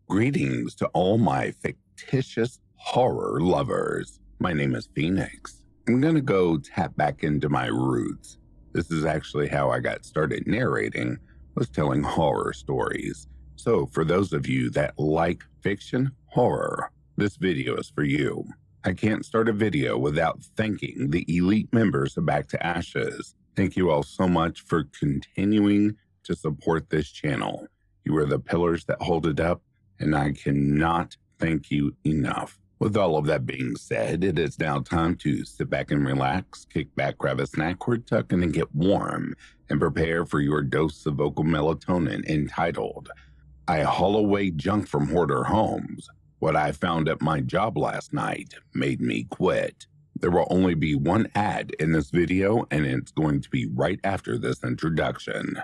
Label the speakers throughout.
Speaker 1: Greetings to all my fictitious horror lovers. My name is Phoenix. I'm gonna go tap back into my roots. This is actually how I got started narrating, was telling horror stories. So for those of you that like fiction horror, this video is for you. I can't start a video without thanking the elite members of BackToAshes. Thank you all so much for continuing to support this channel. You are the pillars that hold it up, and I cannot thank you enough. With all of that being said, it is now time to sit back and relax, kick back, grab a snack or tuck in and get warm, and prepare for your dose of vocal melatonin entitled, I Haul Away Junk from Hoarder Homes. What I found at my job last night made me quit. There will only be one ad in this video, and it's going to be right after this introduction.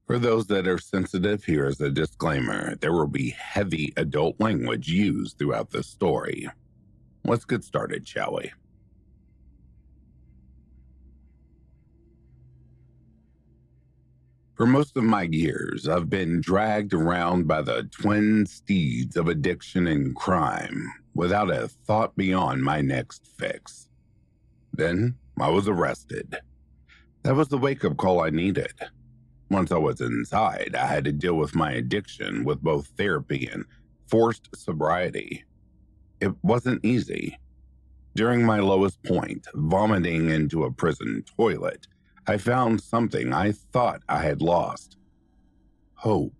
Speaker 1: For those that are sensitive, here is a disclaimer. There will be heavy adult language used throughout this story. Let's get started, shall we? For most of my years, I've been dragged around by the twin steeds of addiction and crime, without a thought beyond my next fix. Then, I was arrested. That was the wake-up call I needed. Once I was inside, I had to deal with my addiction with both therapy and forced sobriety. It wasn't easy. During my lowest point, vomiting into a prison toilet, I found something I thought I had lost. Hope.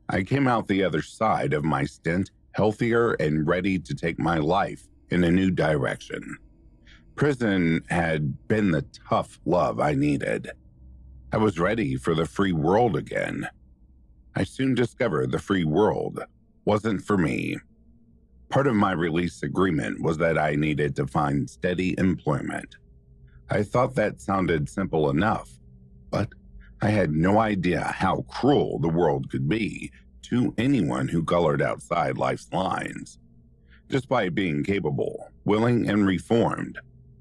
Speaker 1: I came out the other side of my stint healthier and ready to take my life in a new direction. Prison had been the tough love I needed. I was ready for the free world again. I soon discovered the free world wasn't for me. Part of my release agreement was that I needed to find steady employment. I thought that sounded simple enough, but I had no idea how cruel the world could be to anyone who colored outside life's lines. Despite being capable, willing, and reformed,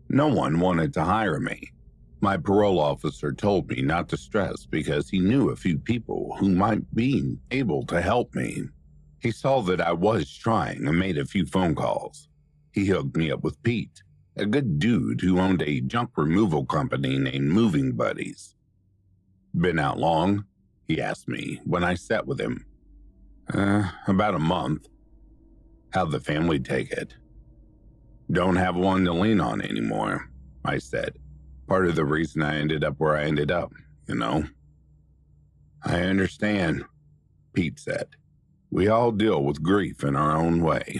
Speaker 1: no one wanted to hire me. My parole officer told me not to stress because he knew a few people who might be able to help me. He saw that I was trying and made a few phone calls. He hooked me up with Pete, a good dude who owned a junk removal company named Moving Buddies. Been out long? He asked me when I sat with him. About a month. How'd the family take it? Don't have one to lean on anymore, I said. Part of the reason I ended up where I ended up, you know. I understand, Pete said. We all deal with grief in our own way.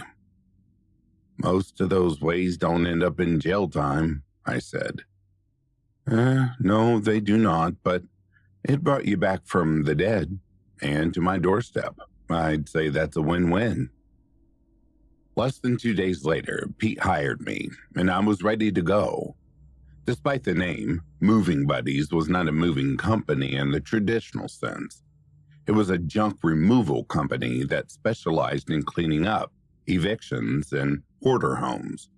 Speaker 1: Most of those ways don't end up in jail time, I said. No, they do not, but it brought you back from the dead and to my doorstep. I'd say that's a win-win. Less than 2 days later, Pete hired me, and I was ready to go. Despite the name, Moving Buddies was not a moving company in the traditional sense. It was a junk removal company that specialized in cleaning up, evictions, and hoarder homes.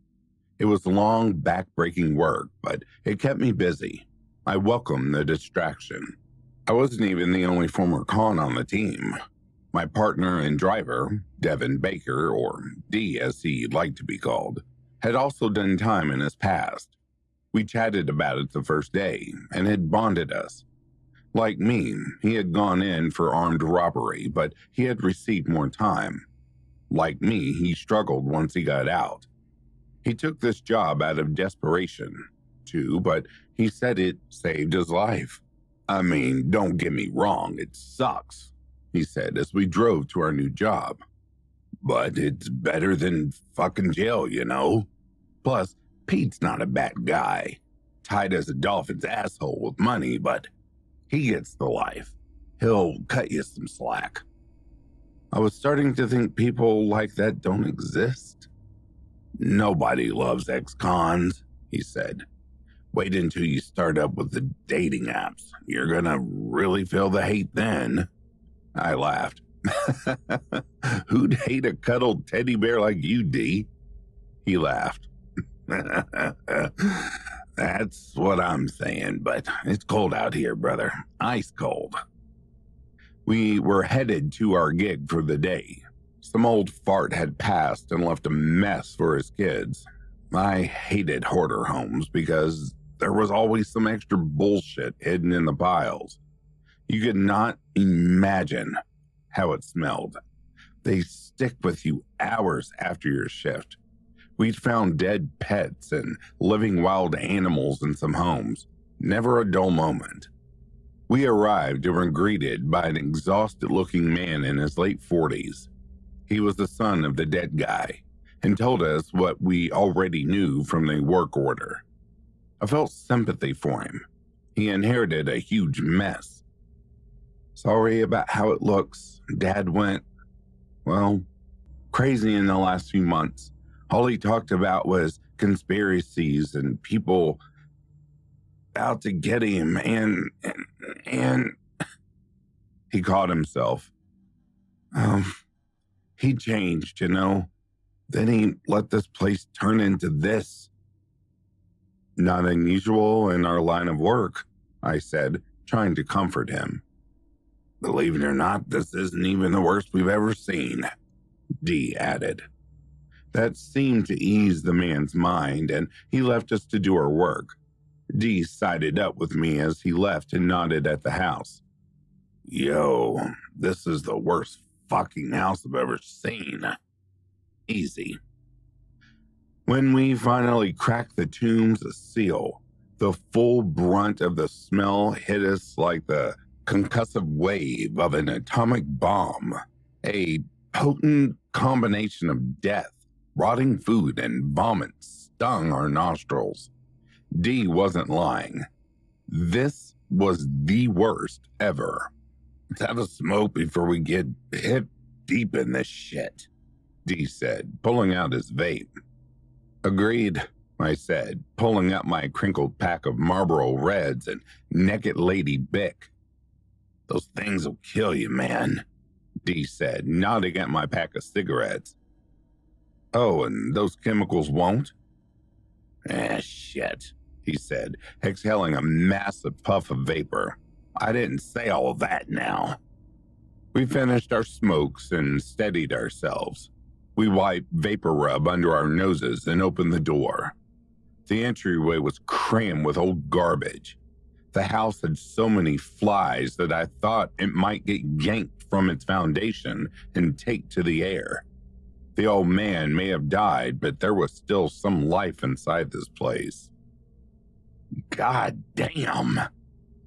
Speaker 1: It was long, back-breaking work, but it kept me busy. I welcomed the distraction. I wasn't even the only former con on the team. My partner and driver, Devin Baker, or D as he'd like to be called, had also done time in his past. We chatted about it the first day, and it bonded us. Like me, he had gone in for armed robbery, but he had received more time. Like me, he struggled once he got out. He took this job out of desperation, too, but he said it saved his life. I mean, don't get me wrong, it sucks, he said as we drove to our new job. But it's better than fucking jail, you know? Plus, Pete's not a bad guy. Tight as a dolphin's asshole with money, but he gets the life. He'll cut you some slack. I was starting to think people like that don't exist. Nobody loves ex-cons, he said. Wait until you start up with the dating apps. You're gonna really feel the hate then. I laughed. Who'd hate a cuddled teddy bear like you, D? He laughed. That's what I'm saying, but it's cold out here, brother. Ice cold. We were headed to our gig for the day. Some old fart had passed and left a mess for his kids. I hated hoarder homes because there was always some extra bullshit hidden in the piles. You could not imagine how it smelled. They stick with you hours after your shift. We'd found dead pets and living wild animals in some homes. Never a dull moment. We arrived and were greeted by an exhausted-looking man in his late 40s. He was the son of the dead guy and told us what we already knew from the work order. I felt sympathy for him. He inherited a huge mess. Sorry about how it looks. Dad went, well, crazy in the last few months. All he talked about was conspiracies and people out to get him and he caught himself. He changed, you know. Then he let this place turn into this. Not unusual in our line of work, I said, trying to comfort him. Believe it or not, this isn't even the worst we've ever seen, Dee added. That seemed to ease the man's mind, and he left us to do our work. Dee sided up with me as he left and nodded at the house. Yo, this is the worst fucking house I've ever seen. Easy. When we finally cracked the tomb's seal, the full brunt of the smell hit us like the concussive wave of an atomic bomb, a potent combination of death, rotting food, and vomit stung our nostrils. Dee wasn't lying. This was the worst ever. Let's have a smoke before we get hip deep in this shit, Dee said, pulling out his vape. Agreed, I said, pulling up my crinkled pack of Marlboro Reds and Naked Lady Bic. Those things will kill you, man, Dee said, nodding at my pack of cigarettes. Oh, and those chemicals won't? Shit, he said, exhaling a massive puff of vapor. I didn't say all of that now. We finished our smokes and steadied ourselves. We wiped vapor rub under our noses and opened the door. The entryway was crammed with old garbage. The house had so many flies that I thought it might get yanked from its foundation and take to the air. The old man may have died, but there was still some life inside this place. God damn,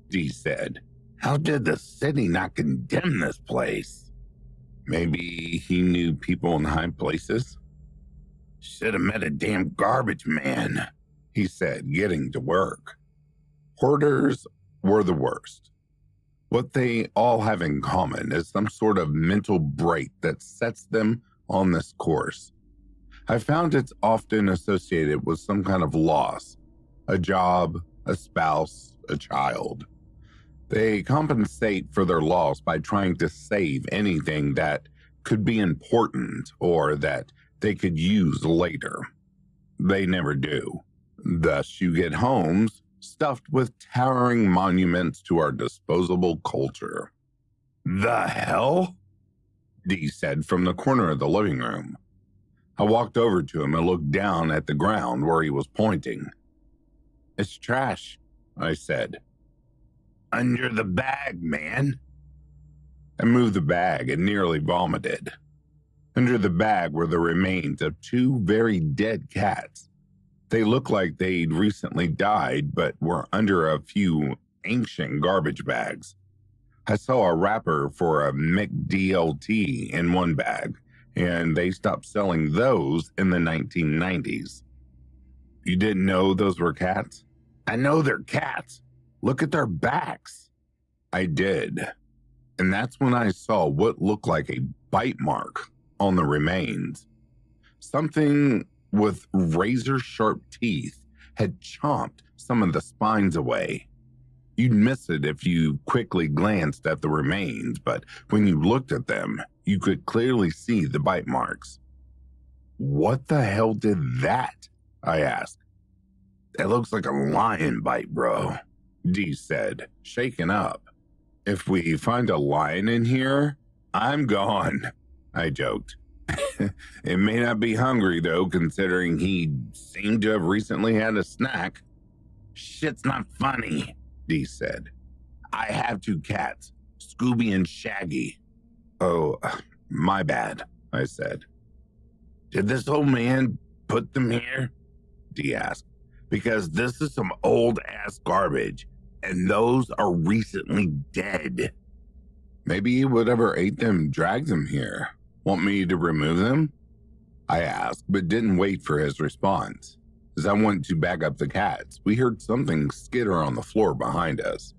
Speaker 1: Dee said. How did the city not condemn this place? Maybe he knew people in high places? Should have met a damn garbage man, he said, getting to work. Hoarders were the worst. What they all have in common is some sort of mental break that sets them on this course. I found it's often associated with some kind of loss, a job, a spouse, a child. They compensate for their loss by trying to save anything that could be important or that they could use later. They never do. Thus, you get homes stuffed with towering monuments to our disposable culture. The hell? Dee said from the corner of the living room. I walked over to him and looked down at the ground where he was pointing. It's trash, I said. Under the bag, man. I moved the bag and nearly vomited. Under the bag were the remains of two very dead cats. They looked like they'd recently died, but were under a few ancient garbage bags. I saw a wrapper for a McDLT in one bag, and they stopped selling those in the 1990s. You didn't know those were cats? I know they're cats. Look at their backs. I did. And that's when I saw what looked like a bite mark on the remains. Something with razor-sharp teeth had chomped some of the spines away. You'd miss it if you quickly glanced at the remains, but when you looked at them, you could clearly see the bite marks. What the hell did that? I asked. It looks like a lion bite, bro, Dee said, shaken up. If we find a lion in here, I'm gone, I joked. It may not be hungry, though, considering he seemed to have recently had a snack. Shit's not funny, Dee said. I have 2 cats, Scooby and Shaggy. Oh, my bad, I said. Did this old man put them here? Dee asked. Because this is some old-ass garbage, and those are recently dead. Maybe whatever ate them dragged them here. Want me to remove them? I asked, but didn't wait for his response. As I went to back up the cats, we heard something skitter on the floor behind us.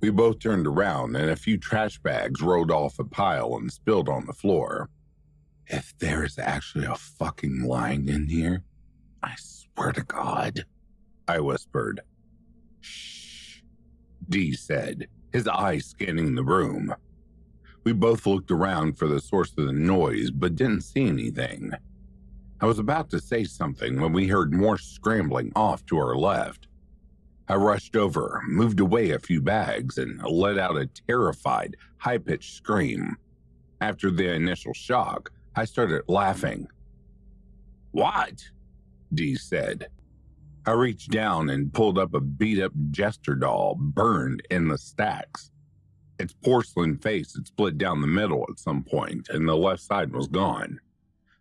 Speaker 1: We both turned around, and a few trash bags rolled off a pile and spilled on the floor. If there is actually a fucking lion in here, I swear to God, I whispered. Shh, Dee said, his eyes scanning the room. We both looked around for the source of the noise, but didn't see anything. I was about to say something when we heard more scrambling off to our left. I rushed over, moved away a few bags, and let out a terrified, high-pitched scream. After the initial shock, I started laughing. What? Dee said. I reached down and pulled up a beat-up jester doll burned in the stacks. Its porcelain face had split down the middle at some point, and the left side was gone.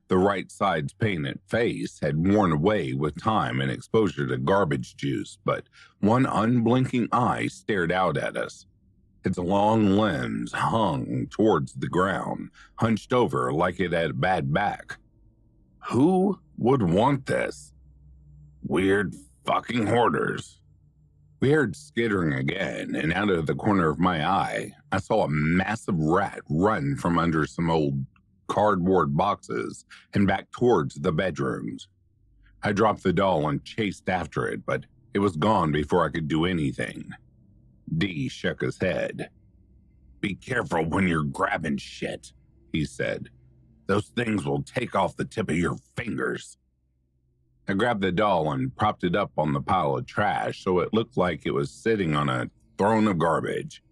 Speaker 1: The right side's painted face had worn away with time and exposure to garbage juice, but one unblinking eye stared out at us. Its long limbs hung towards the ground, hunched over like it had a bad back. Who would want this? Weird fucking hoarders. We heard skittering again, and out of the corner of my eye, I saw a massive rat run from under some old cardboard boxes and back towards the bedrooms. I dropped the doll and chased after it, but it was gone before I could do anything. Dee shook his head. Be careful when you're grabbing shit, he said. Those things will take off the tip of your fingers. I grabbed the doll and propped it up on the pile of trash so it looked like it was sitting on a throne of garbage.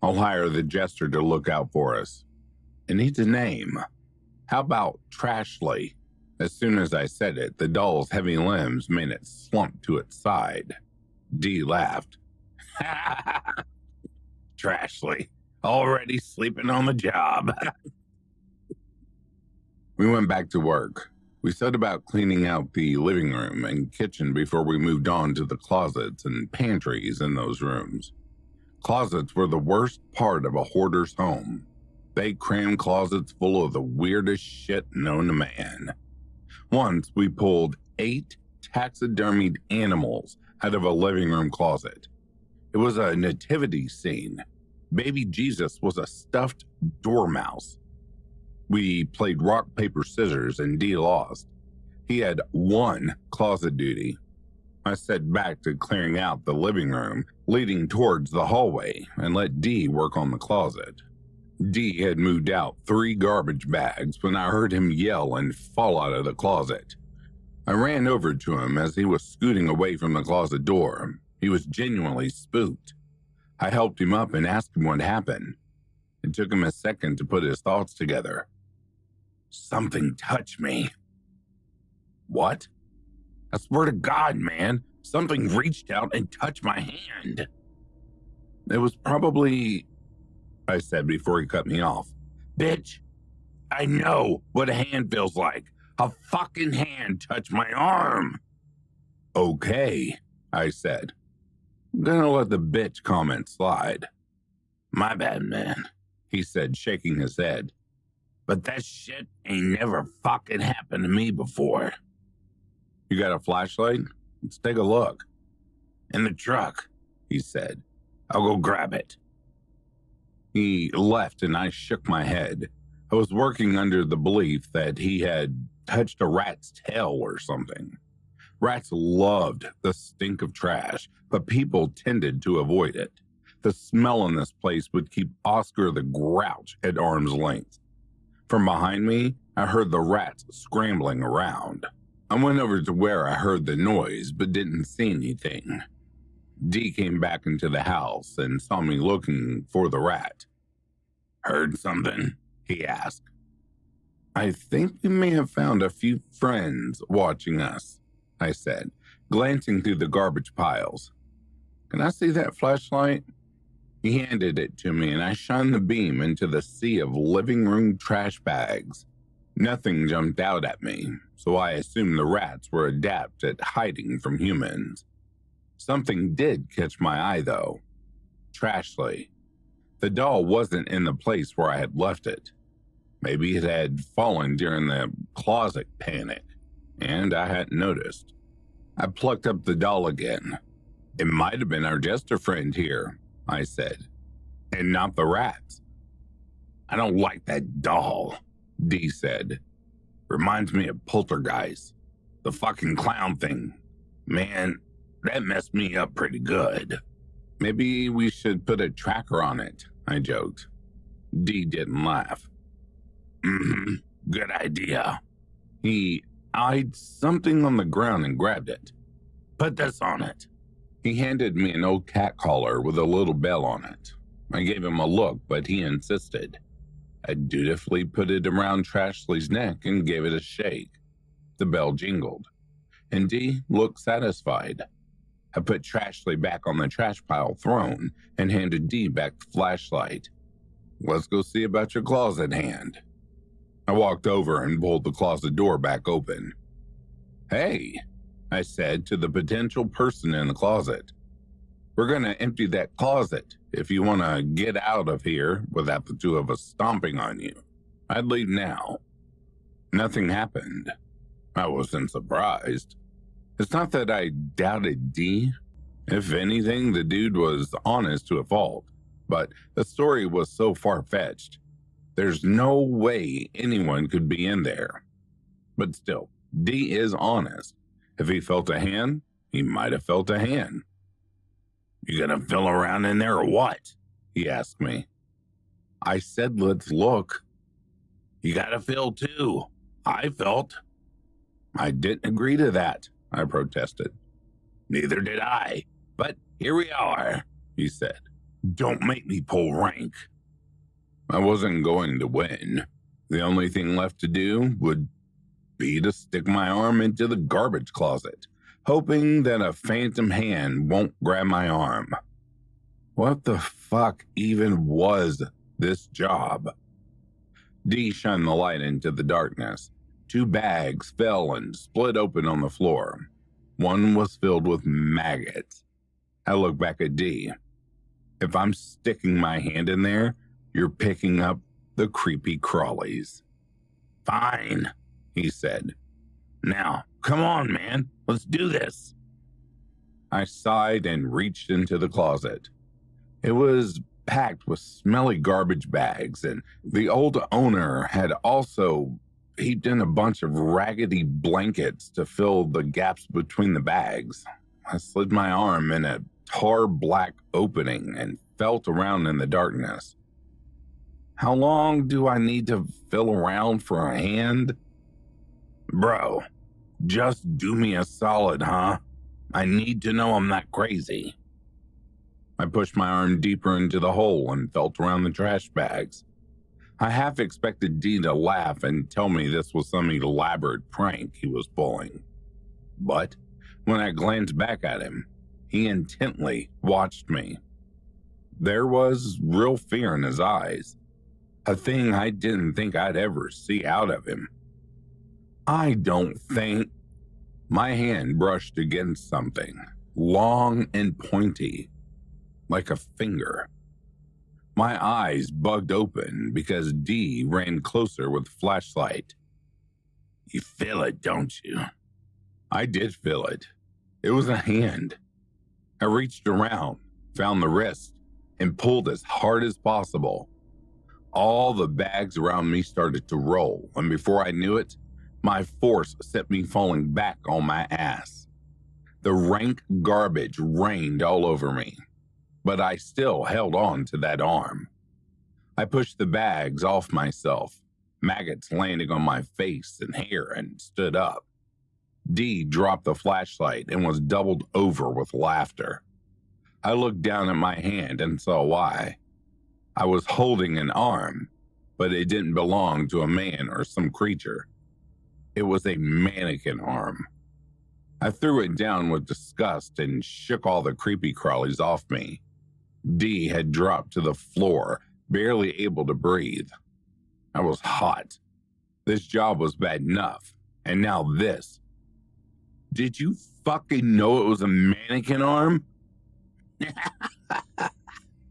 Speaker 1: I'll hire the jester to look out for us. It needs a name. How about Trashly? As soon as I said it, the doll's heavy limbs made it slump to its side. Dee laughed. Trashly, already sleeping on the job. We went back to work. We set about cleaning out the living room and kitchen before we moved on to the closets and pantries in those rooms. Closets were the worst part of a hoarder's home. They crammed closets full of the weirdest shit known to man. Once we pulled 8 taxidermied animals out of a living room closet. It was a nativity scene. Baby Jesus was a stuffed dormouse. We played rock, paper, scissors, and Dee lost. He had 1 closet duty. I set back to clearing out the living room, leading towards the hallway, and let Dee work on the closet. Dee had moved out 3 garbage bags when I heard him yell and fall out of the closet. I ran over to him as he was scooting away from the closet door. He was genuinely spooked. I helped him up and asked him what happened. It took him a second to put his thoughts together. Something touched me. What? I swear to God, man, something reached out and touched my hand. It was probably, I said before he cut me off. Bitch, I know what a hand feels like. A fucking hand touched my arm. Okay, I said. I'm gonna let the bitch comment slide. My bad, man, he said, shaking his head. But that shit ain't never fucking happened to me before. You got a flashlight? Let's take a look. In the truck, he said. I'll go grab it. He left and I shook my head. I was working under the belief that he had touched a rat's tail or something. Rats loved the stink of trash, but people tended to avoid it. The smell in this place would keep Oscar the Grouch at arm's length. From behind me, I heard the rats scrambling around. I went over to where I heard the noise, but didn't see anything. Dee came back into the house and saw me looking for the rat. Heard something? He asked. I think we may have found a few friends watching us, I said, glancing through the garbage piles. Can I see that flashlight? He handed it to me, and I shined the beam into the sea of living room trash bags. Nothing jumped out at me, so I assumed the rats were adept at hiding from humans. Something did catch my eye, though. Trashly. The doll wasn't in the place where I had left it. Maybe it had fallen during the closet panic, and I hadn't noticed. I plucked up the doll again. It might have been our jester friend here, I said, and not the rats. I don't like that doll, Dee said. Reminds me of Poltergeist, the fucking clown thing. Man, that messed me up pretty good. Maybe we should put a tracker on it, I joked. Dee didn't laugh. Good idea. He eyed something on the ground and grabbed it. Put this on it. He handed me an old cat collar with a little bell on it. I gave him a look, but he insisted. I dutifully put it around Trashly's neck and gave it a shake. The bell jingled, and Dee looked satisfied. I put Trashly back on the trash pile throne and handed Dee back the flashlight. Let's go see about your closet hand. I walked over and pulled the closet door back open. Hey, I said to the potential person in the closet. We're going to empty that closet if you want to get out of here without the two of us stomping on you. I'd leave now. Nothing happened. I wasn't surprised. It's not that I doubted Dee. If anything, the dude was honest to a fault, but the story was so far-fetched. There's no way anyone could be in there. But still, Dee is honest. If he felt a hand, he might have felt a hand. You gonna feel around in there or what? He asked me. I said, let's look. You gotta feel too. I felt. I didn't agree to that, I protested. Neither did I, but here we are, he said. Don't make me pull rank. I wasn't going to win. The only thing left to do would be to stick my arm into the garbage closet, hoping that a phantom hand won't grab my arm. What the fuck even was this job? Dee shined the light into the darkness. 2 bags fell and split open on the floor. One was filled with maggots. I looked back at Dee. If I'm sticking my hand in there, you're picking up the creepy crawlies. Fine, he said. Now, come on, man. Let's do this. I sighed and reached into the closet. It was packed with smelly garbage bags, and the old owner had also heaped in a bunch of raggedy blankets to fill the gaps between the bags. I slid my arm in a tar black opening and felt around in the darkness. How long do I need to feel around for a hand? Bro, just do me a solid, huh? I need to know I'm not crazy. I pushed my arm deeper into the hole and felt around the trash bags. I half expected Dee to laugh and tell me this was some elaborate prank he was pulling. But when I glanced back at him, he intently watched me. There was real fear in his eyes, a thing I didn't think I'd ever see out of him. I don't think... My hand brushed against something, long and pointy, like a finger. My eyes bugged open because Dee ran closer with the flashlight. You feel it, don't you? I did feel it. It was a hand. I reached around, found the wrist, and pulled as hard as possible. All the bags around me started to roll, and before I knew it, my force sent me falling back on my ass. The rank garbage rained all over me, but I still held on to that arm. I pushed the bags off myself, maggots landing on my face and hair, and stood up. Dee dropped the flashlight and was doubled over with laughter. I looked down at my hand and saw why. I was holding an arm, but it didn't belong to a man or some creature. It was a mannequin arm. I threw it down with disgust and shook all the creepy crawlies off me. D had dropped to the floor, barely able to breathe. I was hot. This job was bad enough, and now this. Did you fucking know it was a mannequin arm?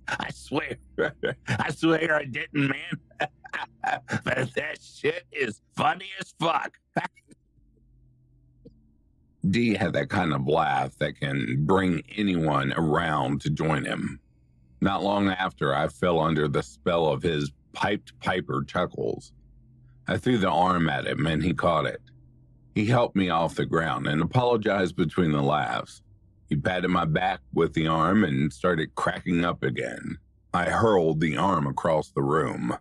Speaker 1: I swear I didn't, man. But that shit is funny as fuck. D had that kind of laugh that can bring anyone around to join him. Not long after, I fell under the spell of his piped piper chuckles. I threw the arm at him and he caught it. He helped me off the ground and apologized between the laughs. He patted my back with the arm and started cracking up again. I hurled the arm across the room.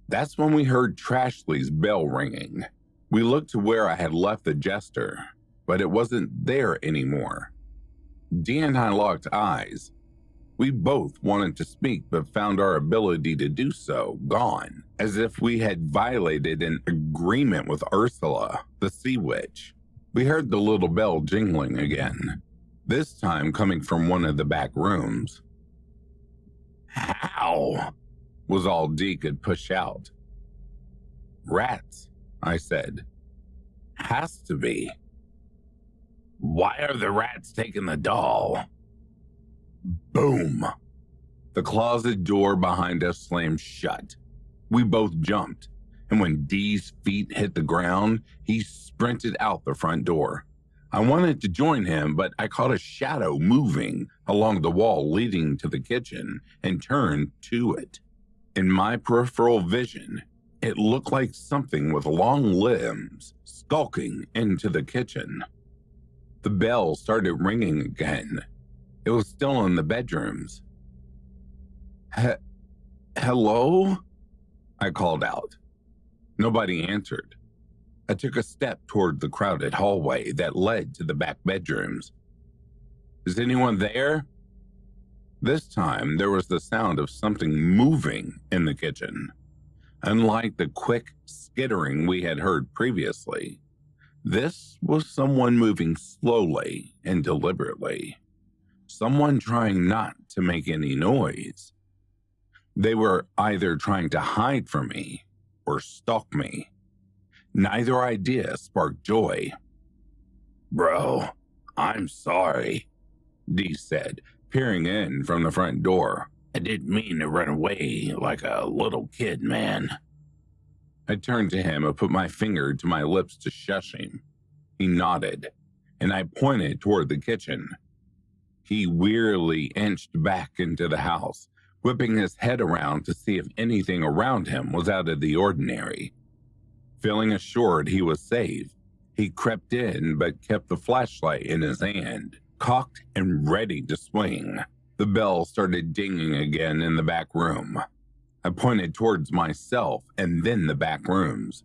Speaker 1: That's when we heard Trashley's bell ringing. We looked to where I had left the jester, but it wasn't there anymore. Dee and I locked eyes. We both wanted to speak, but found our ability to do so gone, as if we had violated an agreement with Ursula, the sea witch. We heard the little bell jingling again, this time coming from one of the back rooms. How? Was all Dee could push out. Rats, I said. Has to be. Why are the rats taking the doll? Boom! The closet door behind us slammed shut. We both jumped, and when Dee's feet hit the ground, he sprinted out the front door. I wanted to join him, but I caught a shadow moving along the wall leading to the kitchen and turned to it. In my peripheral vision, it looked like something with long limbs skulking into the kitchen. The bell started ringing again. It was still in the bedrooms. Hello? I called out. Nobody answered. I took a step toward the crowded hallway that led to the back bedrooms. Is anyone there? This time, there was the sound of something moving in the kitchen. Unlike the quick skittering we had heard previously, this was someone moving slowly and deliberately. Someone trying not to make any noise. They were either trying to hide from me or stalk me. Neither idea sparked joy. Bro, I'm sorry, Dee said, peering in from the front door. I didn't mean to run away like a little kid, man. I turned to him and put my finger to my lips to shush him. He nodded, and I pointed toward the kitchen. He wearily inched back into the house, whipping his head around to see if anything around him was out of the ordinary. Feeling assured he was safe, he crept in but kept the flashlight in his hand, cocked and ready to swing. The bell started dinging again in the back room. I pointed towards myself and then the back rooms.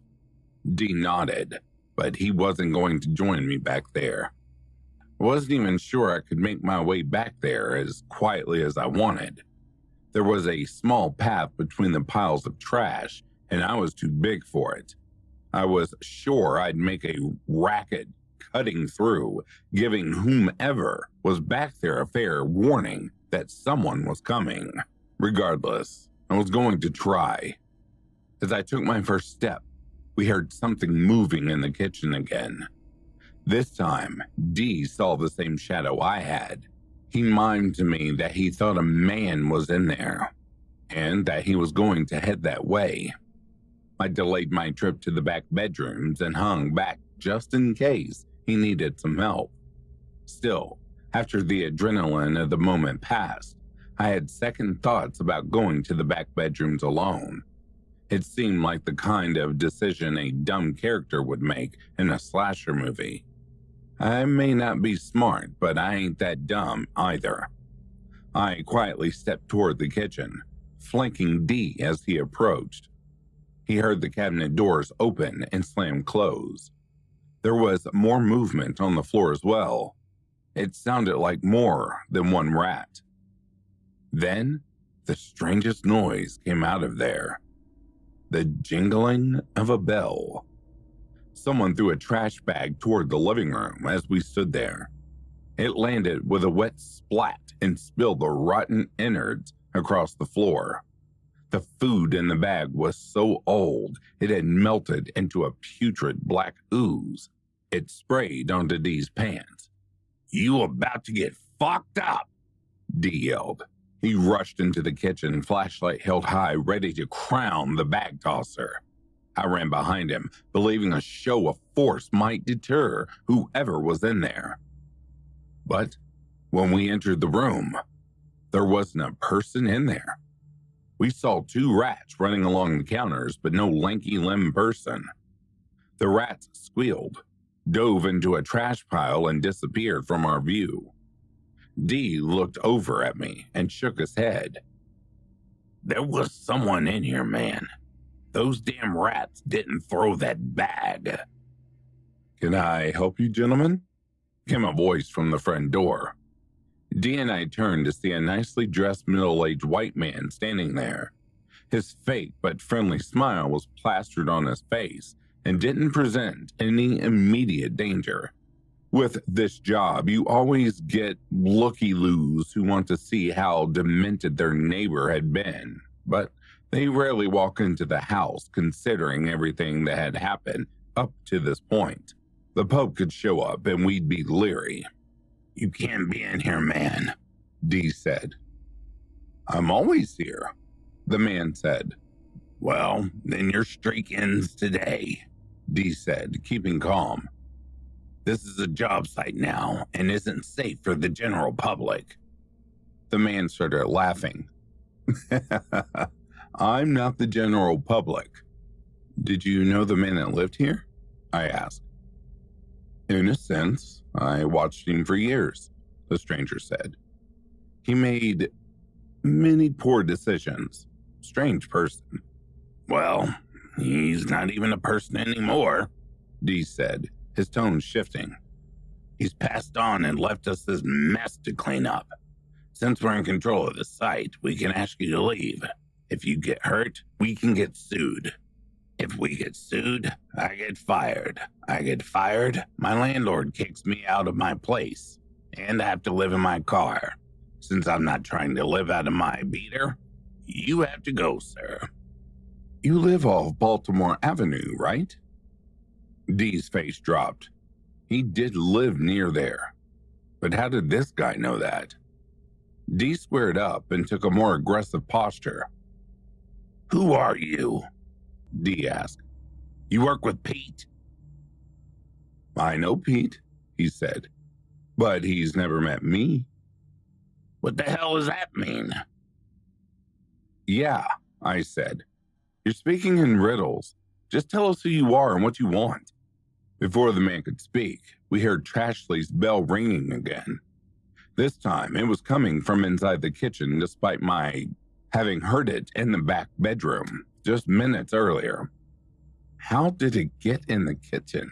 Speaker 1: Dee nodded, but he wasn't going to join me back there. I wasn't even sure I could make my way back there as quietly as I wanted. There was a small path between the piles of trash, and I was too big for it. I was sure I'd make a racket cutting through, giving whomever was back there a fair warning that someone was coming. Regardless, I was going to try. As I took my first step, we heard something moving in the kitchen again. This time, Dee saw the same shadow I had. He mimed to me that he thought a man was in there, and that he was going to head that way. I delayed my trip to the back bedrooms and hung back just in case he needed some help. Still, after the adrenaline of the moment passed, I had second thoughts about going to the back bedrooms alone. It seemed like the kind of decision a dumb character would make in a slasher movie. I may not be smart, but I ain't that dumb either. I quietly stepped toward the kitchen, flanking Dee as he approached. He heard the cabinet doors open and slam close. There was more movement on the floor as well. It sounded like more than one rat. Then, the strangest noise came out of there. the jingling of a bell. Someone threw a trash bag toward the living room as we stood there. It landed with a wet splat and spilled the rotten innards across the floor. The food in the bag was so old it had melted into a putrid black ooze. It sprayed onto Dee's pants. "You about to get fucked up," Dee yelled. He rushed into the kitchen, flashlight held high, ready to crown the bag tosser. I ran behind him, believing a show of force might deter whoever was in there. But when we entered the room, there wasn't a person in there. We saw 2 rats running along the counters, but no lanky-limbed person. The rats squealed, dove into a trash pile, and disappeared from our view. Dee looked over at me and shook his head. "There was someone in here, man. Those damn rats didn't throw that bag." "Can I help you, gentlemen?" came a voice from the front door. Dee and I turned to see a nicely dressed middle-aged white man standing there. His fake but friendly smile was plastered on his face and didn't present any immediate danger. With this job, you always get looky-loos who want to see how demented their neighbor had been, but they rarely walk into the house considering everything that had happened up to this point. The Pope could show up and we'd be leery. "You can't be in here, man," Dee said. "I'm always here," the man said. "Well, then your streak ends today," Dee said, keeping calm. "This is a job site now and isn't safe for the general public." The man started laughing. "I'm not the general public." "Did you know the man that lived here?" I asked. "In a sense, I watched him for years," the stranger said. "He made many poor decisions. Strange person." "Well, he's not even a person anymore," Dee said, his tone shifting. "He's passed on and left us this mess to clean up. Since we're in control of the site, we can ask you to leave. If you get hurt, we can get sued. If we get sued, I get fired. I get fired, my landlord kicks me out of my place, and I have to live in my car. Since I'm not trying to live out of my beater, you have to go, sir." "You live off Baltimore Avenue, right?" Dee's face dropped. He did live near there. But how did this guy know that? Dee squared up and took a more aggressive posture. "Who are you?" Dee asked. "You work with Pete?" "I know Pete," he said, "but he's never met me." "What the hell does that mean?" "Yeah," I said. "You're speaking in riddles. Just tell us who you are and what you want." Before the man could speak, we heard Trashley's bell ringing again. This time, it was coming from inside the kitchen despite my having heard it in the back bedroom just minutes earlier. How did it get in the kitchen?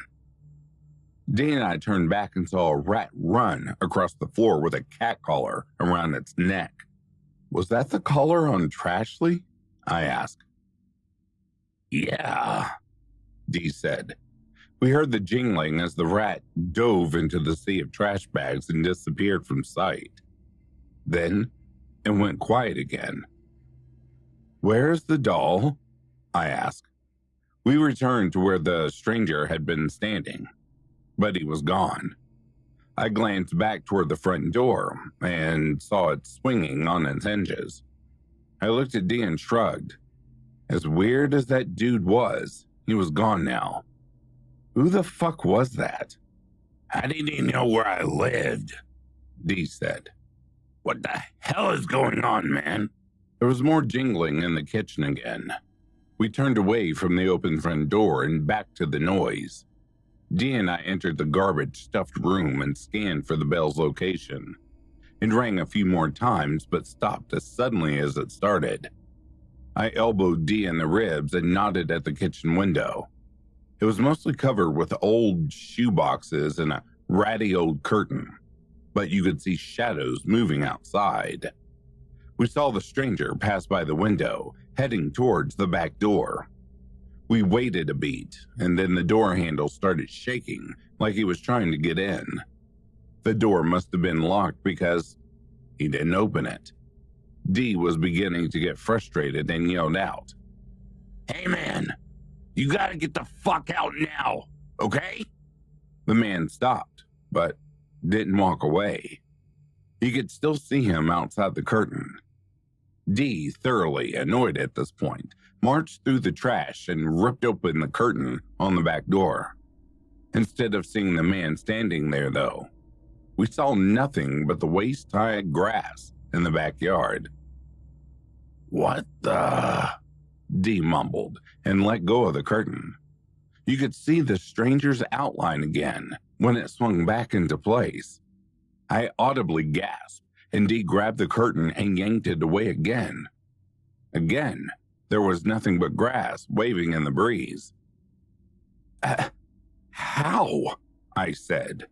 Speaker 1: Dee and I turned back and saw a rat run across the floor with a cat collar around its neck. "Was that the collar on Trashley?" I asked. "Yeah," Dee said. We heard the jingling as the rat dove into the sea of trash bags and disappeared from sight. Then it went quiet again. "Where's the doll?" I asked. We returned to where the stranger had been standing, but he was gone. I glanced back toward the front door and saw it swinging on its hinges. I looked at Dee and shrugged. As weird as that dude was, he was gone now. Who the fuck was that? "How did he know where I lived?" Dee said. "What the hell is going on, man?" There was more jingling in the kitchen again. We turned away from the open front door and back to the noise. Dee and I entered the garbage-stuffed room and scanned for the bell's location. It rang a few more times, but stopped as suddenly as it started. I elbowed Dee in the ribs and nodded at the kitchen window. It was mostly covered with old shoe boxes and a ratty old curtain, but you could see shadows moving outside. We saw the stranger pass by the window, heading towards the back door. We waited a beat, and then the door handle started shaking like he was trying to get in. The door must have been locked because he didn't open it. D was beginning to get frustrated and yelled out, "Hey man, you gotta get the fuck out now, okay?" The man stopped, but didn't walk away. You could still see him outside the curtain. D, thoroughly annoyed at this point, marched through the trash and ripped open the curtain on the back door. Instead of seeing the man standing there, though, we saw nothing but the waist-high grass in the backyard. "What the?" D mumbled and let go of the curtain. You could see the stranger's outline again when it swung back into place. I audibly gasped, and D grabbed the curtain and yanked it away again. Again, there was nothing but grass waving in the breeze. How?" I said.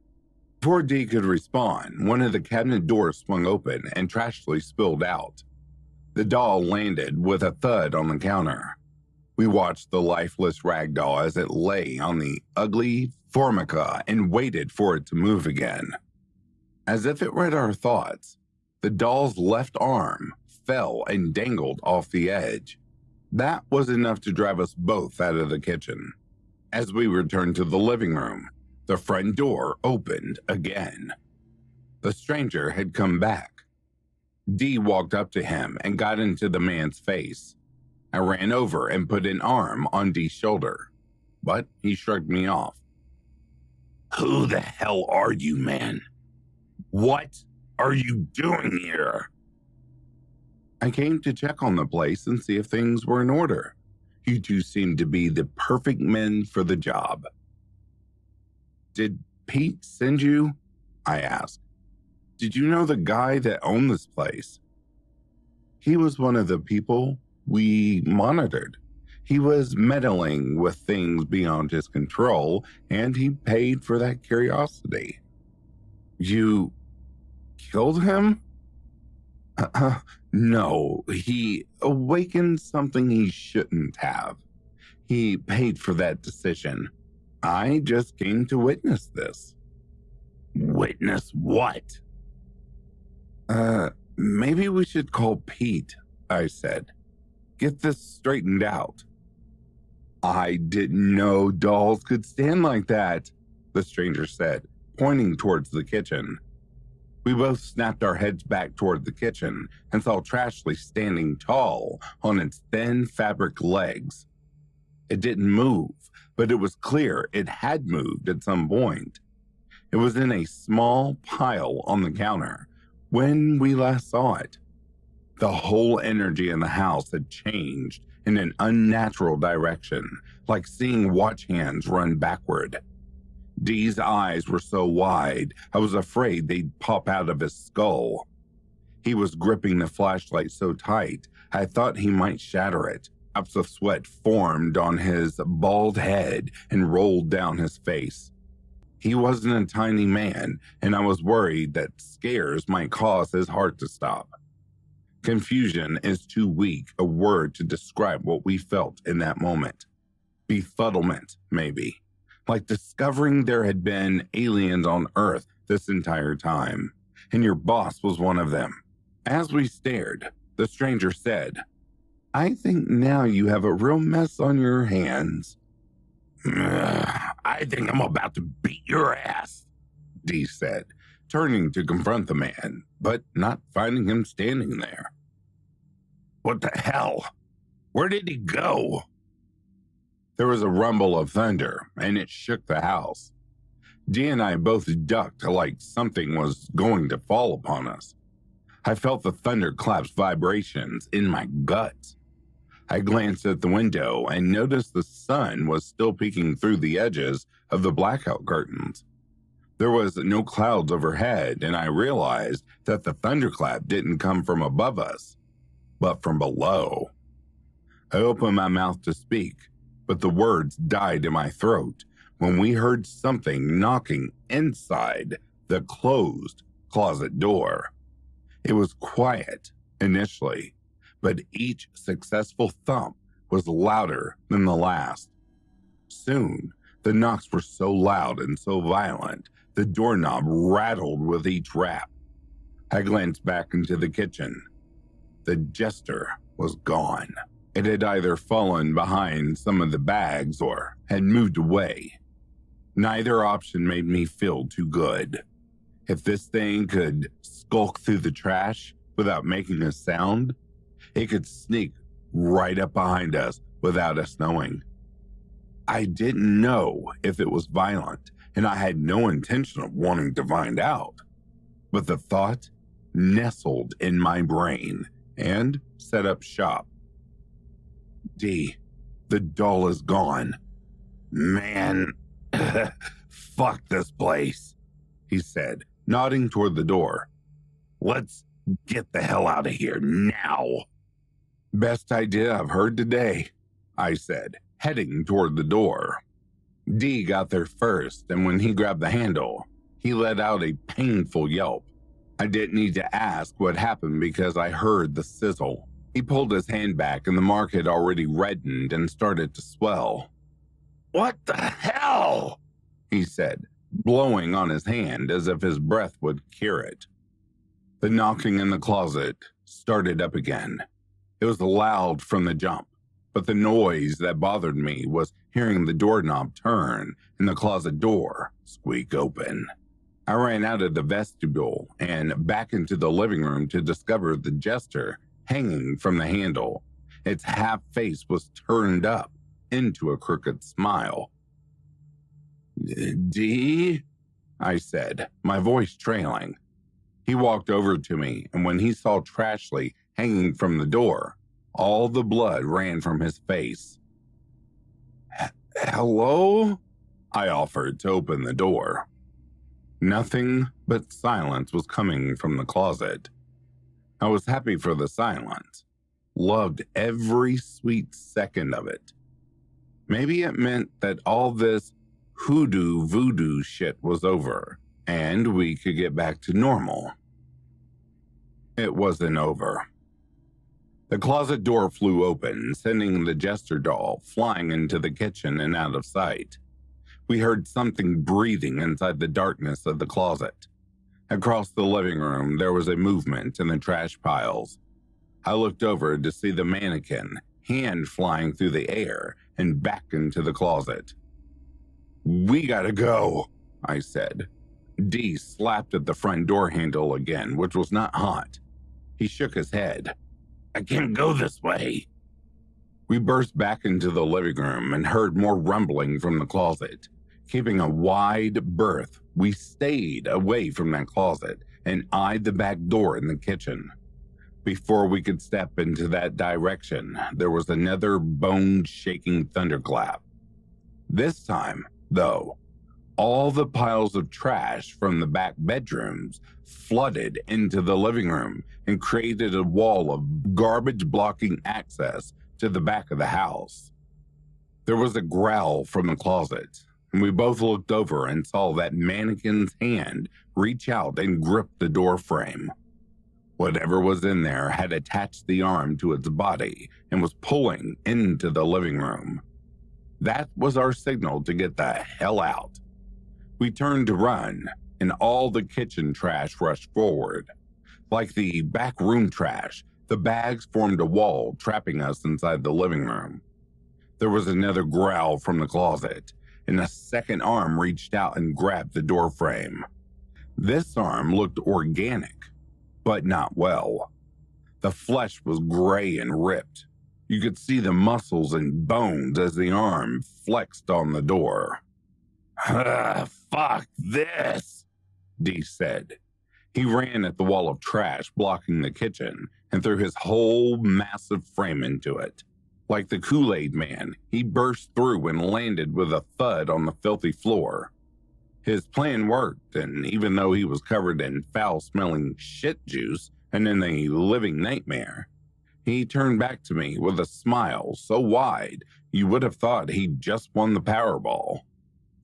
Speaker 1: Before D could respond, one of the cabinet doors swung open and trashily spilled out. The doll landed with a thud on the counter. We watched the lifeless rag doll as it lay on the ugly formica and waited for it to move again. As if it read our thoughts, the doll's left arm fell and dangled off the edge. That was enough to drive us both out of the kitchen. As we returned to the living room, the front door opened again. The stranger had come back. D walked up to him and got into the man's face. I ran over and put an arm on D's shoulder, but he shrugged me off. "Who the hell are you, man? What are you doing here?" "I came to check on the place and see if things were in order. You two seem to be the perfect men for the job." "Did Pete send you?" I asked. "Did you know the guy that owned this place?" "He was one of the people we monitored. He was meddling with things beyond his control, and he paid for that curiosity." "You killed him?" No, he awakened something he shouldn't have. He paid for that decision. I just came to witness this." "Witness what?" Maybe we should call Pete," I said. "Get this straightened out." "I didn't know dolls could stand like that," the stranger said, pointing towards the kitchen. We both snapped our heads back toward the kitchen and saw Trashley standing tall on its thin fabric legs. It didn't move, but it was clear it had moved at some point. It was in a small pile on the counter when we last saw it. The whole energy in the house had changed in an unnatural direction, like seeing watch hands run backward. D's eyes were so wide, I was afraid they'd pop out of his skull. He was gripping the flashlight so tight, I thought he might shatter it. Drops of sweat formed on his bald head and rolled down his face. He wasn't a tiny man, and I was worried that scares might cause his heart to stop. Confusion is too weak a word to describe what we felt in that moment. Befuddlement, maybe. Like discovering there had been aliens on Earth this entire time, and your boss was one of them. As we stared, the stranger said, "I think now you have a real mess on your hands." "I think I'm about to beat your ass," D said, turning to confront the man, but not finding him standing there. "What the hell? Where did he go?" There was a rumble of thunder, and it shook the house. D and I both ducked like something was going to fall upon us. I felt the thunderclap's vibrations in my guts. I glanced at the window and noticed the sun was still peeking through the edges of the blackout curtains. There was no clouds overhead, and I realized that the thunderclap didn't come from above us, but from below. I opened my mouth to speak, but the words died in my throat when we heard something knocking inside the closed closet door. It was quiet initially, but each successful thump was louder than the last. Soon, the knocks were so loud and so violent, the doorknob rattled with each rap. I glanced back into the kitchen. The jester was gone. It had either fallen behind some of the bags or had moved away. Neither option made me feel too good. If this thing could skulk through the trash without making a sound, it could sneak right up behind us without us knowing. I didn't know if it was violent, and I had no intention of wanting to find out. But the thought nestled in my brain and set up shop. D, the doll is gone. Man, fuck this place, he said, nodding toward the door. Let's get the hell out of here now. Best idea I've heard today, I said, heading toward the door. D got there first, and when he grabbed the handle, he let out a painful yelp. I didn't need to ask what happened because I heard the sizzle. He pulled his hand back and the mark had already reddened and started to swell. What the hell? He said, blowing on his hand as if his breath would cure it. The knocking in the closet started up again. It was loud from the jump, but the noise that bothered me was hearing the doorknob turn and the closet door squeak open. I ran out of the vestibule and back into the living room to discover the jester hanging from the handle. Its half face was turned up into a crooked smile. D? I said, my voice trailing. He walked over to me, and when he saw Trashley hanging from the door, all the blood ran from his face. Hello? I offered to open the door. Nothing but silence was coming from the closet. I was happy for the silence, loved every sweet second of it. Maybe it meant that all this hoodoo voodoo shit was over, and we could get back to normal. It wasn't over. The closet door flew open, sending the jester doll flying into the kitchen and out of sight. We heard something breathing inside the darkness of the closet. Across the living room, there was a movement in the trash piles. I looked over to see the mannequin, hand flying through the air and back into the closet. We gotta go, I said. D slapped at the front door handle again, which was not hot. He shook his head. I can't go this way. We burst back into the living room and heard more rumbling from the closet. Keeping a wide berth, we stayed away from that closet and eyed the back door in the kitchen. Before we could step into that direction, there was another bone-shaking thunderclap. This time, though, all the piles of trash from the back bedrooms flooded into the living room and created a wall of garbage blocking access to the back of the house. There was a growl from the closet, and we both looked over and saw that mannequin's hand reach out and grip the door frame. Whatever was in there had attached the arm to its body and was pulling into the living room. That was our signal to get the hell out. We turned to run, and all the kitchen trash rushed forward. Like the back room trash, the bags formed a wall, trapping us inside the living room. There was another growl from the closet, and a second arm reached out and grabbed the door frame. This arm looked organic, but not well. The flesh was gray and ripped. You could see the muscles and bones as the arm flexed on the door. Fuck this, D said. He ran at the wall of trash blocking the kitchen and threw his whole massive frame into it. Like the Kool-Aid man, he burst through and landed with a thud on the filthy floor. His plan worked, and even though he was covered in foul-smelling shit juice and in a living nightmare, he turned back to me with a smile so wide you would have thought he'd just won the Powerball.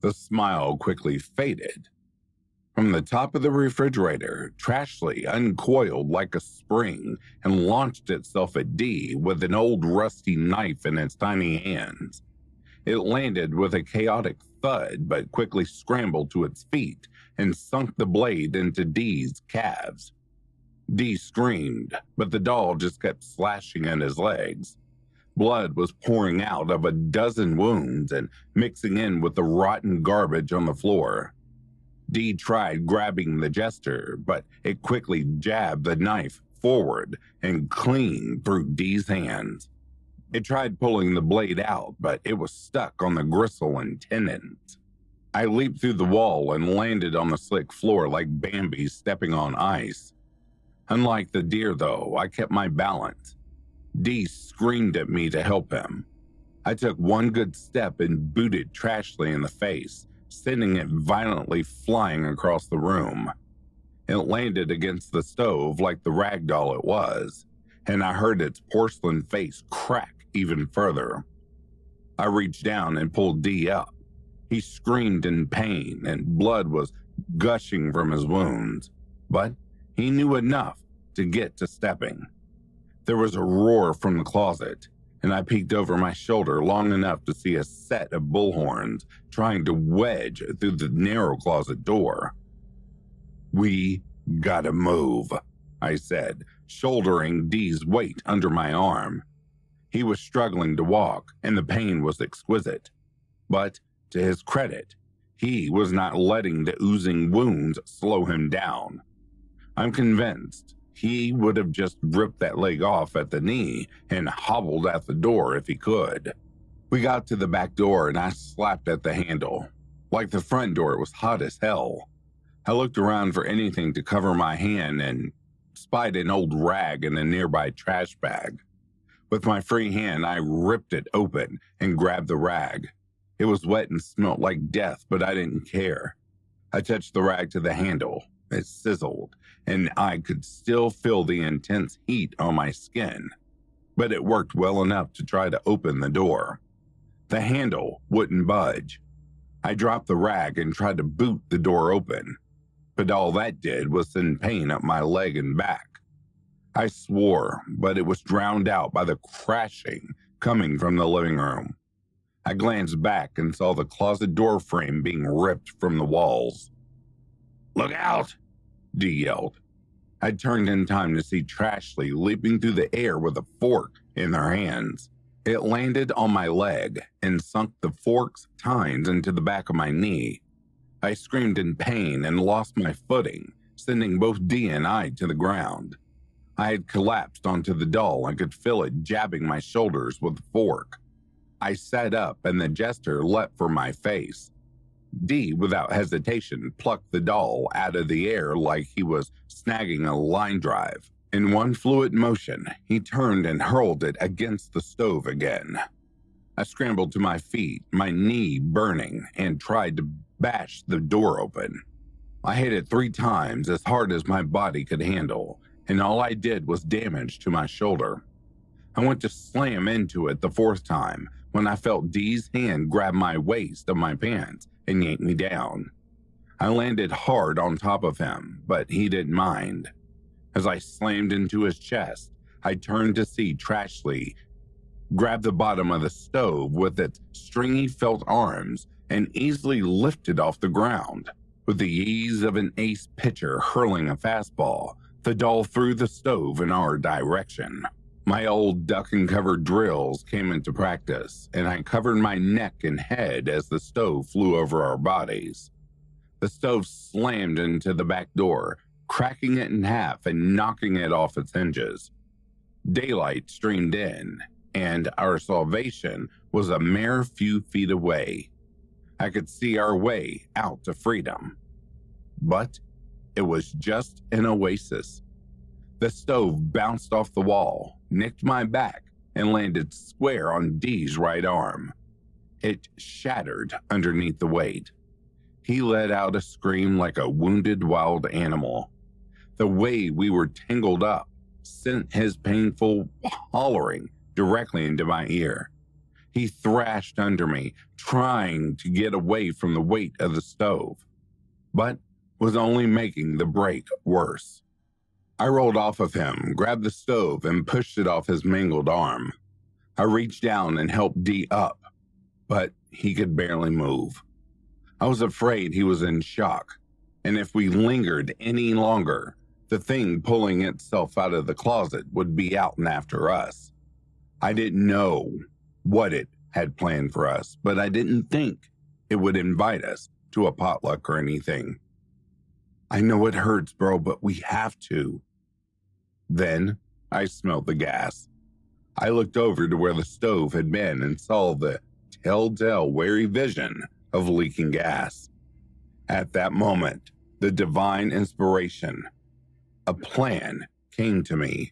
Speaker 1: The smile quickly faded. From the top of the refrigerator, Trashly uncoiled like a spring and launched itself at Dee with an old rusty knife in its tiny hands. It landed with a chaotic thud but quickly scrambled to its feet and sunk the blade into Dee's calves. Dee screamed, but the doll just kept slashing at his legs. Blood was pouring out of a dozen wounds and mixing in with the rotten garbage on the floor. Dee tried grabbing the jester, but it quickly jabbed the knife forward and clean through Dee's hands. It tried pulling the blade out, but it was stuck on the gristle and tendons. I leaped through the wall and landed on the slick floor like Bambi stepping on ice. Unlike the deer, though, I kept my balance. Dee screamed at me to help him. I took one good step and booted Trashly in the face, sending it violently flying across the room. It landed against the stove like the rag doll it was, and I heard its porcelain face crack even further. I reached down and pulled Dee up. He screamed in pain, and blood was gushing from his wounds, but he knew enough to get to stepping. There was a roar from the closet, and I peeked over my shoulder long enough to see a set of bullhorns trying to wedge through the narrow closet door. "We gotta move," I said, shouldering Dee's weight under my arm. He was struggling to walk, and the pain was exquisite. But, to his credit, he was not letting the oozing wounds slow him down. I'm convinced he would have just ripped that leg off at the knee and hobbled out the door if he could. We got to the back door and I slapped at the handle. Like the front door, it was hot as hell. I looked around for anything to cover my hand and spied an old rag in a nearby trash bag. With my free hand, I ripped it open and grabbed the rag. It was wet and smelt like death, but I didn't care. I touched the rag to the handle. It sizzled, and I could still feel the intense heat on my skin, but it worked well enough to try to open the door. The handle wouldn't budge. I dropped the rag and tried to boot the door open, but all that did was send pain up my leg and back. I swore, but it was drowned out by the crashing coming from the living room. I glanced back and saw the closet door frame being ripped from the walls. "Look out!" Dee yelled. I turned in time to see Trashly leaping through the air with a fork in their hands. It landed on my leg and sunk the fork's tines into the back of my knee. I screamed in pain and lost my footing, sending both Dee and I to the ground. I had collapsed onto the doll and could feel it jabbing my shoulders with the fork. I sat up and the jester leapt for my face. Dee, without hesitation, plucked the doll out of the air like he was snagging a line drive. In one fluid motion, he turned and hurled it against the stove again. I scrambled to my feet, my knee burning, and tried to bash the door open. I hit it 3 times as hard as my body could handle, and all I did was damage to my shoulder. I went to slam into it the 4th time when I felt Dee's hand grab my waist of my pants and yank me down. I landed hard on top of him, but he didn't mind. As I slammed into his chest, I turned to see Trashly grab the bottom of the stove with its stringy felt arms and easily lift it off the ground. With the ease of an ace pitcher hurling a fastball, the doll threw the stove in our direction. My old duck-and-cover drills came into practice, and I covered my neck and head as the stove flew over our bodies. The stove slammed into the back door, cracking it in half and knocking it off its hinges. Daylight streamed in, and our salvation was a mere few feet away. I could see our way out to freedom. But it was just an oasis. The stove bounced off the wall, nicked my back, and landed square on Dee's right arm. It shattered underneath the weight. He let out a scream like a wounded wild animal. The way we were tangled up sent his painful hollering directly into my ear. He thrashed under me, trying to get away from the weight of the stove. But was only making the break worse. I rolled off of him, grabbed the stove, and pushed it off his mangled arm. I reached down and helped D up, but he could barely move. I was afraid he was in shock, and if we lingered any longer, the thing pulling itself out of the closet would be out and after us. I didn't know what it had planned for us, but I didn't think it would invite us to a potluck or anything. I know it hurts, bro, but we have to. Then I smelled the gas. I looked over to where the stove had been and saw the telltale wary vision of leaking gas. At that moment, the divine inspiration, a plan, came to me.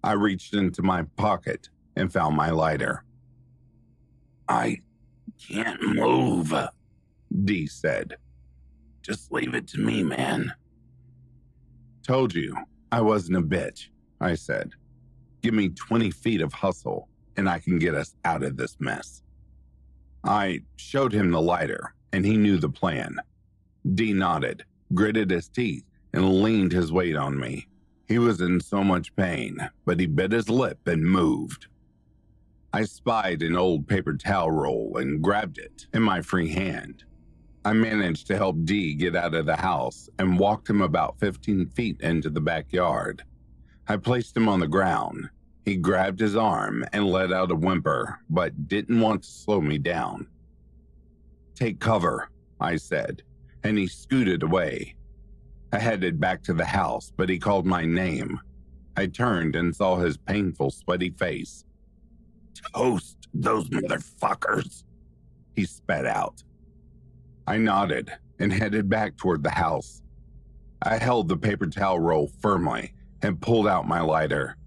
Speaker 1: I reached into my pocket and found my lighter. "I can't move," D said. "Just leave it to me, man." "Told you I wasn't a bitch," I said. "Give me 20 feet of hustle and I can get us out of this mess." I showed him the lighter and he knew the plan. D nodded, gritted his teeth, and leaned his weight on me. He was in so much pain, but he bit his lip and moved. I spied an old paper towel roll and grabbed it in my free hand. I managed to help D get out of the house and walked him about 15 feet into the backyard. I placed him on the ground. He grabbed his arm and let out a whimper, but didn't want to slow me down. "Take cover," I said, and he scooted away. I headed back to the house, but he called my name. I turned and saw his painful, sweaty face. "Toast those motherfuckers," he spat out. I nodded and headed back toward the house. I held the paper towel roll firmly and pulled out my lighter.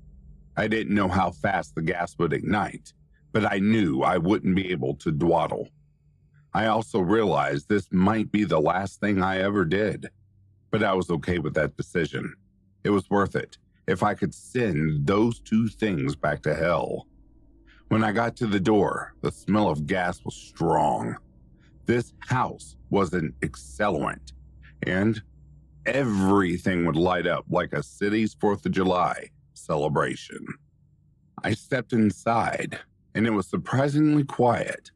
Speaker 1: I didn't know how fast the gas would ignite, but I knew I wouldn't be able to dawdle. I also realized this might be the last thing I ever did, but I was okay with that decision. It was worth it if I could send those two things back to hell. When I got to the door, the smell of gas was strong. This house was an accelerant, and everything would light up like a city's 4th of July celebration. I stepped inside, and it was surprisingly quiet.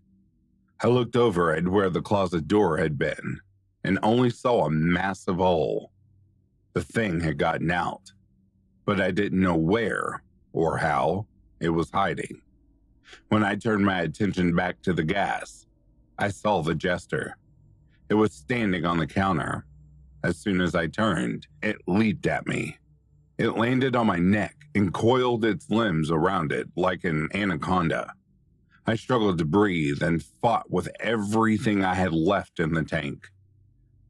Speaker 1: I looked over at where the closet door had been, and only saw a massive hole. The thing had gotten out, but I didn't know where or how it was hiding. When I turned my attention back to the gas, I saw the jester. It was standing on the counter. As soon as I turned, it leaped at me. It landed on my neck and coiled its limbs around it like an anaconda. I struggled to breathe and fought with everything I had left in the tank.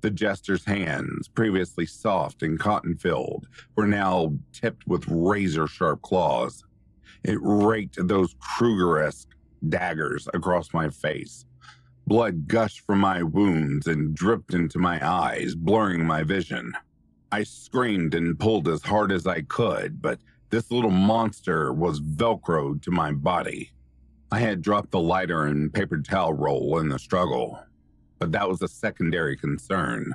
Speaker 1: The jester's hands, previously soft and cotton-filled, were now tipped with razor-sharp claws. It raked those Kruger-esque daggers across my face. Blood gushed from my wounds and dripped into my eyes, blurring my vision. I screamed and pulled as hard as I could, but this little monster was Velcroed to my body. I had dropped the lighter and paper towel roll in the struggle, but that was a secondary concern.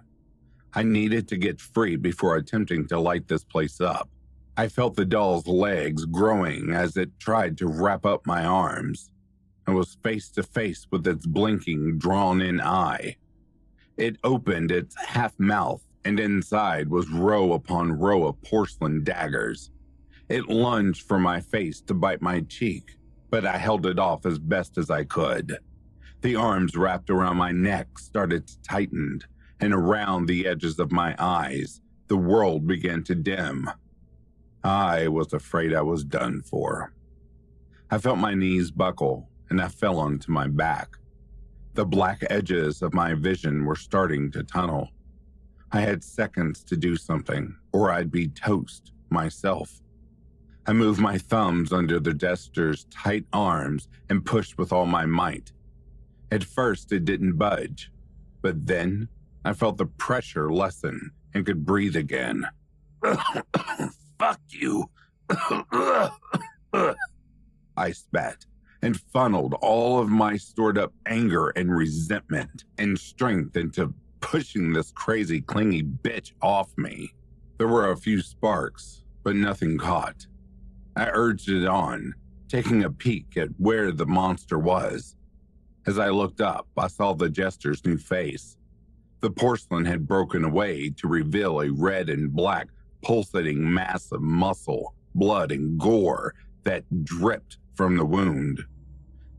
Speaker 1: I needed to get free before attempting to light this place up. I felt the doll's legs growing as it tried to wrap up my arms. I was face to face with its blinking, drawn-in eye. It opened its half-mouth, and inside was row upon row of porcelain daggers. It lunged for my face to bite my cheek, but I held it off as best as I could. The arms wrapped around my neck started to tighten, and around the edges of my eyes, the world began to dim. I was afraid I was done for. I felt my knees buckle, and I fell onto my back. The black edges of my vision were starting to tunnel. I had seconds to do something, or I'd be toast myself. I moved my thumbs under the jester's tight arms and pushed with all my might. At first, it didn't budge, but then I felt the pressure lessen and could breathe again. "Fuck you," I spat, and funneled all of my stored up anger and resentment and strength into pushing this crazy, clingy bitch off me. There were a few sparks, but nothing caught. I urged it on, taking a peek at where the monster was. As I looked up, I saw the jester's new face. The porcelain had broken away to reveal a red and black, pulsating mass of muscle, blood, and gore that dripped from the wound.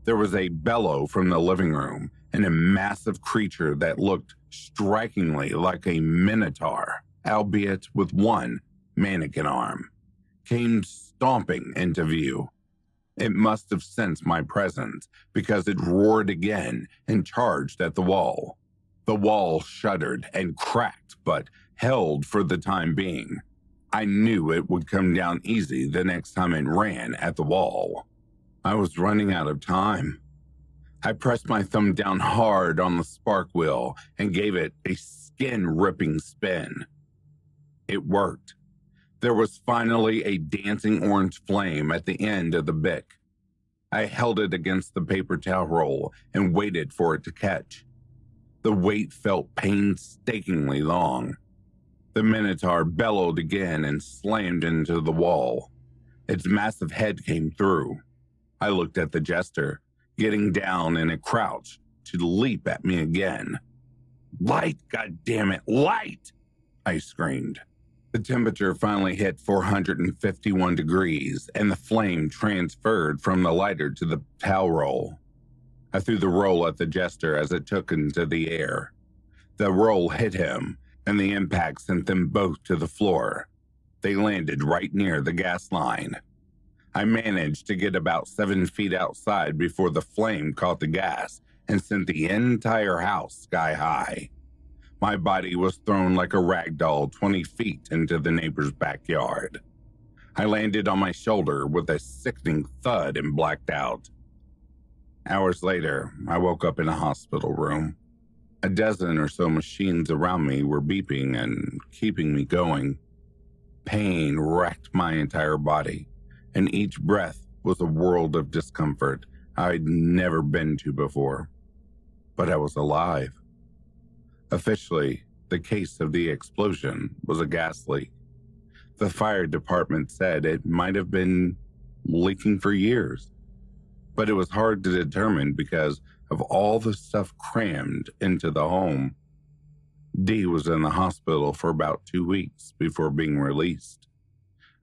Speaker 1: There was a bellow from the living room, and a massive creature that looked strikingly like a minotaur, albeit with one mannequin arm, came stomping into view. It must have sensed my presence because it roared again and charged at the wall. The wall shuddered and cracked, but held for the time being. I knew it would come down easy the next time it ran at the wall. I was running out of time. I pressed my thumb down hard on the spark wheel and gave it a skin-ripping spin. It worked. There was finally a dancing orange flame at the end of the bick. I held it against the paper towel roll and waited for it to catch. The wait felt painstakingly long. The minotaur bellowed again and slammed into the wall. Its massive head came through. I looked at the jester, getting down in a crouch to leap at me again. "Light, goddammit, light!" I screamed. The temperature finally hit 451 degrees, and the flame transferred from the lighter to the towel roll. I threw the roll at the jester as it took into the air. The roll hit him, and the impact sent them both to the floor. They landed right near the gas line. I managed to get about 7 feet outside before the flame caught the gas and sent the entire house sky high. My body was thrown like a rag doll 20 feet into the neighbor's backyard. I landed on my shoulder with a sickening thud and blacked out. Hours later, I woke up in a hospital room. A dozen or so machines around me were beeping and keeping me going. Pain wrecked my entire body, and each breath was a world of discomfort I'd never been to before. But I was alive. Officially, the case of the explosion was a gas leak. The fire department said it might have been leaking for years, but it was hard to determine because of all the stuff crammed into the home. Dee was in the hospital for about 2 weeks before being released.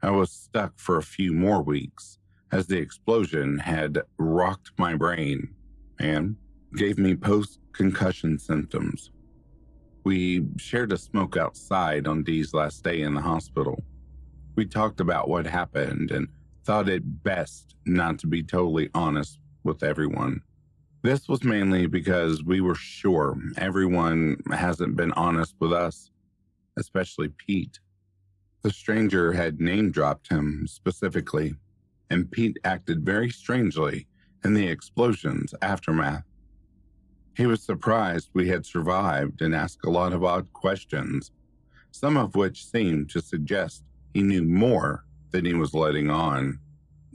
Speaker 1: I was stuck for a few more weeks as the explosion had rocked my brain and gave me post-concussion symptoms. We shared a smoke outside on Dee's last day in the hospital. We talked about what happened and thought it best not to be totally honest with everyone. This was mainly because we were sure everyone hasn't been honest with us, especially Pete. The stranger had name-dropped him specifically, and Pete acted very strangely in the explosion's aftermath. He was surprised we had survived and asked a lot of odd questions, some of which seemed to suggest he knew more than he was letting on.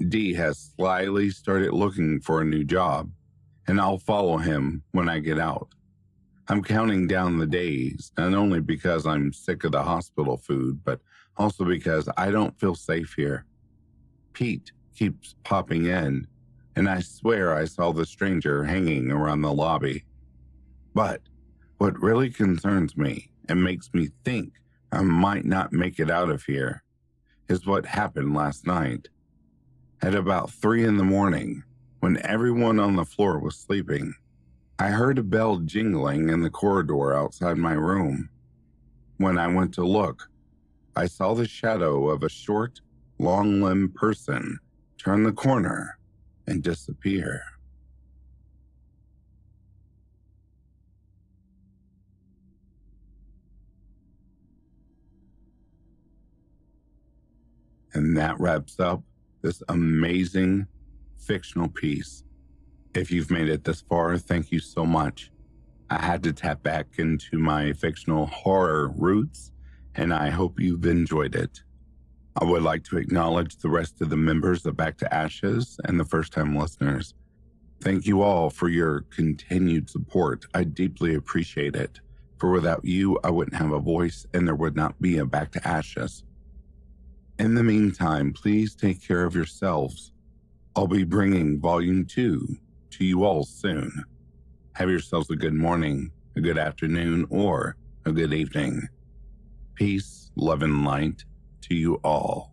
Speaker 1: Dee has slyly started looking for a new job, and I'll follow him when I get out. I'm counting down the days, not only because I'm sick of the hospital food, but also because I don't feel safe here. Pete keeps popping in, and I swear I saw the stranger hanging around the lobby. But what really concerns me and makes me think I might not make it out of here is what happened last night. At about 3 a.m, when everyone on the floor was sleeping, I heard a bell jingling in the corridor outside my room. When I went to look, I saw the shadow of a short, long-limbed person turn the corner and disappear. And that wraps up this amazing fictional piece. If you've made it this far, thank you so much. I had to tap back into my fictional horror roots, and I hope you've enjoyed it. I would like to acknowledge the rest of the members of BackToAshes and the first-time listeners. Thank you all for your continued support. I deeply appreciate it. for without you, I wouldn't have a voice and there would not be a Back to Ashes. In the meantime, please take care of yourselves. I'll be bringing Volume 2 to you all soon. Have yourselves a good morning, a good afternoon, or a good evening. Peace, love, and light to you all.